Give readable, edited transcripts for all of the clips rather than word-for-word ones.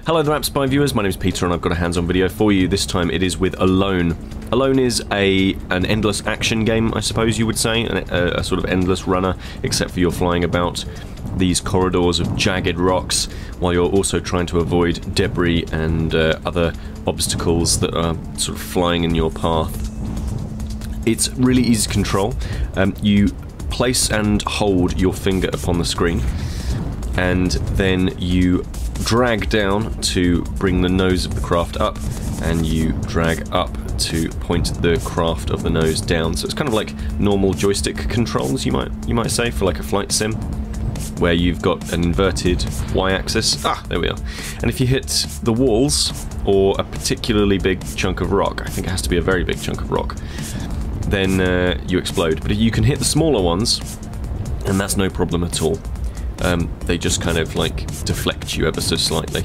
Hello there AppSpy viewers, my name is Peter and I've got a hands-on video for you. This time it is with Alone. Alone is an endless action game, I suppose you would say, a sort of endless runner, except for you're flying about these corridors of jagged rocks while you're also trying to avoid debris and other obstacles that are sort of flying in your path. It's really easy to control. You place and hold your finger upon the screen, and then you drag down to bring the nose of the craft up, and you drag up to point the craft of the nose down. So it's kind of like normal joystick controls, you might say, for like a flight sim, where you've got an inverted y-axis. There we are. And if you hit the walls or a particularly big chunk of rock, I think it has to be a very big chunk of rock, then you explode. But you can hit the smaller ones, and that's no problem at all. They just kind of like deflect you ever so slightly.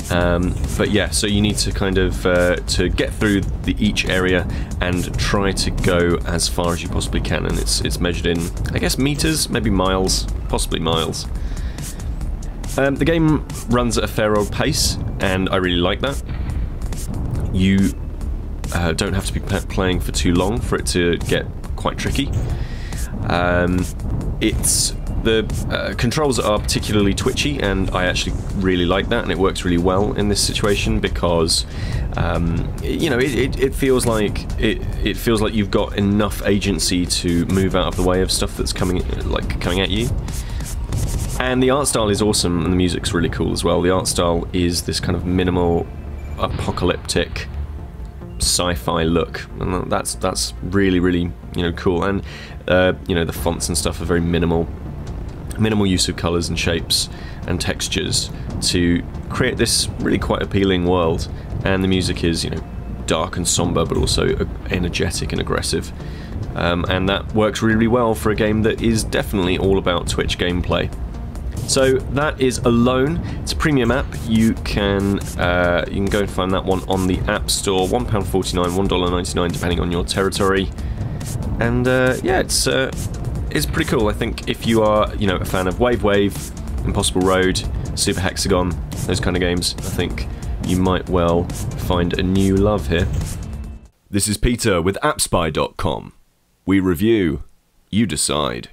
But yeah, so you need to kind of to get through each area and try to go as far as you possibly can, and it's measured in, I guess, meters, maybe miles, possibly miles. The game runs at a fair old pace, and I really like that. You don't have to be playing for too long for it to get quite tricky. The controls are particularly twitchy, and I actually really like that, and it works really well in this situation because you know, it feels like you've got enough agency to move out of the way of stuff that's coming at you. And the art style is awesome, and the music's really cool as well. The art style is this kind of minimal, apocalyptic sci-fi look, and that's really cool. And you know, the fonts and stuff are very minimal use of colours and shapes and textures to create this really quite appealing world. And the music is, you know, dark and somber, but also energetic and aggressive, and that works really well for a game that is definitely all about Twitch gameplay. So that is Alone. It's a premium app. You can go and find that one on the App Store. £1.49, $1.99 depending on your territory. And yeah, it's pretty cool. I think if you are, you know, a fan of Wave, Impossible Road, Super Hexagon, those kind of games, I think you might well find a new love here. This is Peter with AppSpy.com. We review, you decide.